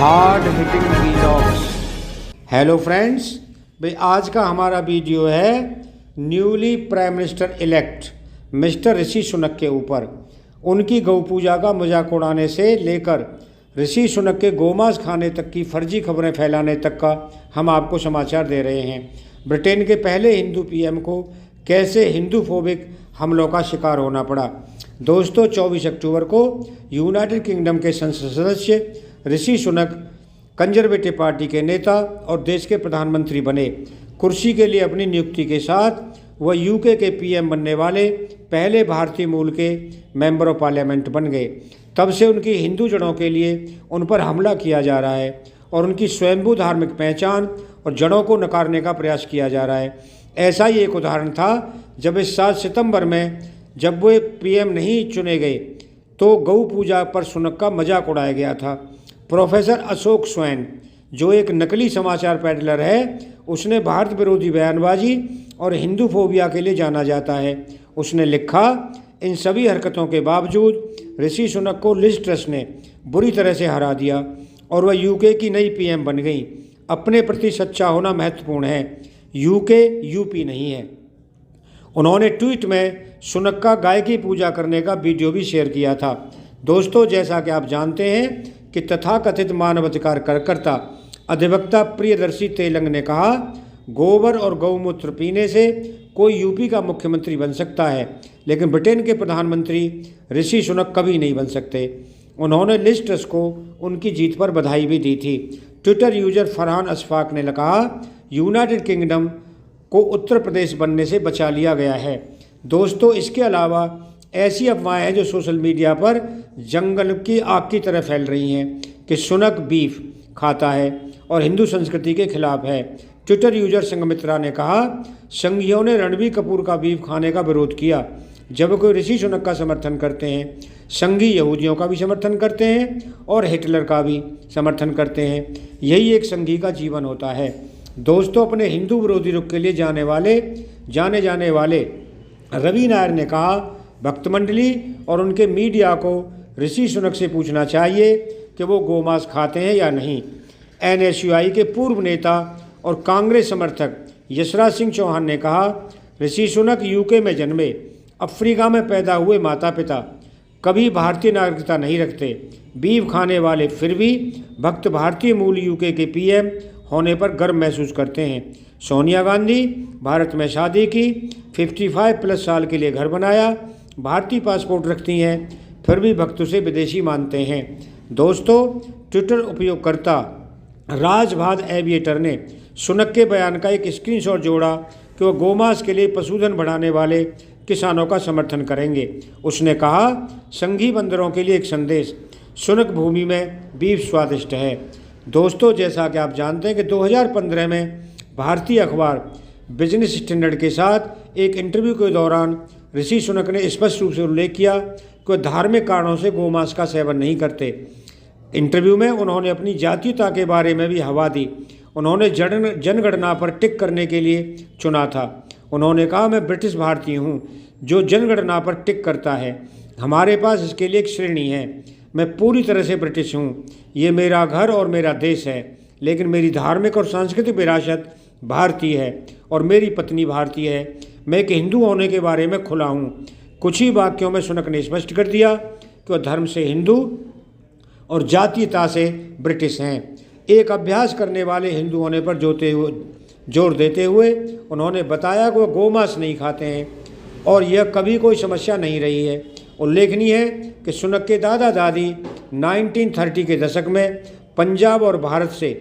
Hard hitting vlogs. Hello friends, भाई आज का हमारा वीडियो है newly prime minister elect mister Rishi Sunak के ऊपर। उनकी गौ पूजा का मजाक उड़ाने से लेकर ऋषि सुनक के गोमांस खाने तक की फर्जी खबरें फैलाने तक का हम आपको समाचार दे रहे हैं। ब्रिटेन के पहले हिंदू पीएम को कैसे हिंदू फोबिक हमलों का शिकार होना पड़ा। दोस्तों, 24 अक्टूबर को यूनाइटेड किंगडम के संसद सदस्य ऋषि सुनक कंजर्वेटिव पार्टी के नेता और देश के प्रधानमंत्री बने। कुर्सी के लिए अपनी नियुक्ति के साथ वह यूके के पीएम बनने वाले पहले भारतीय मूल के मेंबर ऑफ पार्लियामेंट बन गए। तब से उनकी हिंदू जड़ों के लिए उन पर हमला किया जा रहा है और उनकी स्वयंभू धार्मिक पहचान और जड़ों को नकारने का प्रयास किया जा रहा है। ऐसा ही एक उदाहरण था जब इस 7 सितंबर में जब वे पीएम नहीं चुने गए तो गौ पूजा पर सुनक का मजाक उड़ाया गया था। प्रोफेसर अशोक स्वैन, जो एक नकली समाचार पैडलर है, उसने भारत विरोधी बयानबाजी और हिंदू फोबिया के लिए जाना जाता है। उसने लिखा, इन सभी हरकतों के बावजूद ऋषि सुनक को लिज ट्रस ने बुरी तरह से हरा दिया और वह यूके की नई पीएम बन गई। अपने प्रति सच्चा होना महत्वपूर्ण है, यूके यूपी नहीं है। उन्होंने ट्वीट में सुनक का गाय की पूजा करने का वीडियो भी शेयर किया था। दोस्तों, जैसा कि आप जानते हैं कि तथाकथित मानवाधिकार कार्यकर्ता अधिवक्ता प्रियदर्शी तेलंग ने कहा, गोबर और गौमूत्र पीने से कोई यूपी का मुख्यमंत्री बन सकता है, लेकिन ब्रिटेन के प्रधानमंत्री ऋषि सुनक कभी नहीं बन सकते। उन्होंने लिज ट्रस को उनकी जीत पर बधाई भी दी थी। ट्विटर यूजर फरहान अशफाक ने कहा, यूनाइटेड किंगडम को उत्तर प्रदेश बनने से बचा लिया गया है। दोस्तों, इसके अलावा ऐसी अफवाहें हैं जो सोशल मीडिया पर जंगल की आग की तरह फैल रही हैं कि सुनक बीफ खाता है और हिंदू संस्कृति के खिलाफ है। ट्विटर यूजर संगमित्रा ने कहा, संघियों ने रणबीर कपूर का बीफ खाने का विरोध किया, जब कोई ऋषि सुनक का समर्थन करते हैं, संघी यहूदियों का भी समर्थन करते हैं और हिटलर का भी समर्थन करते हैं। यही एक संघी का जीवन होता है। दोस्तों, अपने हिंदू विरोधी रुख के लिए जाने जाने वाले रवि नायर ने कहा, भक्त मंडली और उनके मीडिया को ऋषि सुनक से पूछना चाहिए कि वो गोमांस खाते हैं या नहीं। एनएसयूआई के पूर्व नेता और कांग्रेस समर्थक यशराज सिंह चौहान ने कहा, ऋषि सुनक यूके में जन्मे, अफ्रीका में पैदा हुए माता पिता, कभी भारतीय नागरिकता नहीं रखते, बीफ खाने वाले फिर भी भक्त भारतीय मूल यूके के पीएम होने पर गर्व महसूस करते हैं। सोनिया गांधी भारत में शादी की, 55+ साल के लिए घर बनाया, भारतीय पासपोर्ट रखती हैं, फिर भी भक्त उसे विदेशी मानते हैं। दोस्तों, ट्विटर उपयोगकर्ता राजभाद एविएटर ने सुनक के बयान का एक स्क्रीनशॉट जोड़ा कि वह गोमांस के लिए पशुधन बढ़ाने वाले किसानों का समर्थन करेंगे। उसने कहा, संघी बंदरों के लिए एक संदेश, सुनक भूमि में बीफ स्वादिष्ट है। दोस्तों, जैसा कि आप जानते हैं कि 2015 में भारतीय अखबार बिजनेस स्टैंडर्ड के साथ एक इंटरव्यू के दौरान ऋषि सुनक ने स्पष्ट रूप से उल्लेख किया कि वह धार्मिक कारणों से गोमांस का सेवन नहीं करते। इंटरव्यू में उन्होंने अपनी जातीयता के बारे में भी हवा दी। उन्होंने जनगणना पर टिक करने के लिए चुना था। उन्होंने कहा, मैं ब्रिटिश भारतीय हूँ जो जनगणना पर टिक करता है। हमारे पास इसके लिए एक श्रेणी है। मैं पूरी तरह से ब्रिटिश हूँ। ये मेरा घर और मेरा देश है, लेकिन मेरी धार्मिक और सांस्कृतिक विरासत भारतीय है और मेरी पत्नी भारतीय है। मैं एक हिंदू होने के बारे में खुला हूँ। कुछ ही वाक्यों में सुनक ने स्पष्ट कर दिया कि वह धर्म से हिंदू और जातीयता से ब्रिटिश हैं। एक अभ्यास करने वाले हिंदू होने पर जोर देते हुए उन्होंने बताया कि वह गोमांस नहीं खाते हैं और यह कभी कोई समस्या नहीं रही है। उल्लेखनीय है कि सुनक के दादा दादी 1930 के दशक में पंजाब और भारत से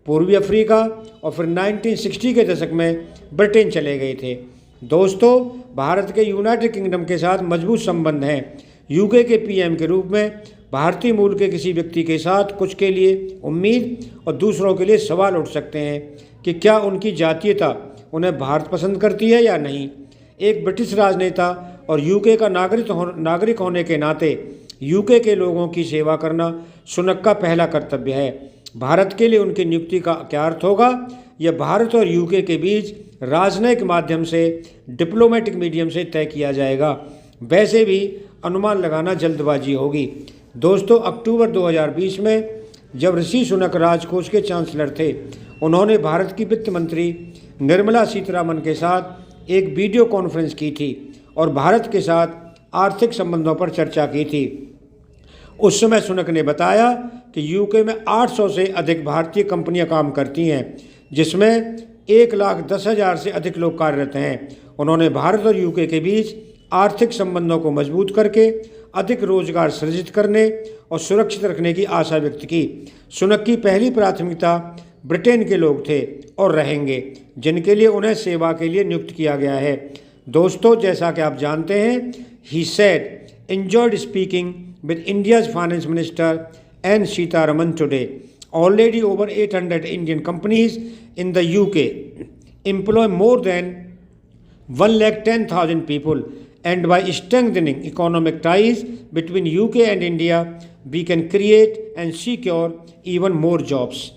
पूर्वी अफ्रीका और फिर 1960 के दशक में ब्रिटेन चले गए थे। दोस्तों, भारत के यूनाइटेड किंगडम के साथ मजबूत संबंध हैं। यूके के पीएम के रूप में भारतीय मूल के किसी व्यक्ति के साथ कुछ के लिए उम्मीद और दूसरों के लिए सवाल उठ सकते हैं कि क्या उनकी जातीयता उन्हें भारत पसंद करती है या नहीं। एक ब्रिटिश राजनेता और यूके का नागरिक होने के नाते यूके के लोगों की सेवा करना सुनक का पहला कर्तव्य है। भारत के लिए उनकी नियुक्ति का क्या अर्थ होगा, यह भारत और यूके के बीच राजनयिक माध्यम से, डिप्लोमेटिक मीडियम से तय किया जाएगा। वैसे भी अनुमान लगाना जल्दबाजी होगी। दोस्तों, अक्टूबर 2020 में जब ऋषि सुनक राजकोष के चांसलर थे। उन्होंने भारत की वित्त मंत्री निर्मला सीतारमण के साथ एक वीडियो कॉन्फ्रेंस की थी और भारत के साथ आर्थिक संबंधों पर चर्चा की थी। उस समय सुनक ने बताया कि यूके में 800 से अधिक भारतीय कंपनियां काम करती हैं, जिसमें 1,10,000 से अधिक लोग कार्यरत हैं। उन्होंने भारत और यूके के बीच आर्थिक संबंधों को मजबूत करके अधिक रोजगार सृजित करने और सुरक्षित रखने की आशा व्यक्त की। सुनक की पहली प्राथमिकता ब्रिटेन के लोग थे और रहेंगे, जिनके लिए उन्हें सेवा के लिए नियुक्त किया गया है। दोस्तों, जैसा कि आप जानते हैं, he said enjoyed speaking with India's finance minister N. Sitharaman today. Already over 800 Indian companies in the UK employ more than 110,000 people, and by strengthening economic ties between UK and India, we can create and secure even more jobs.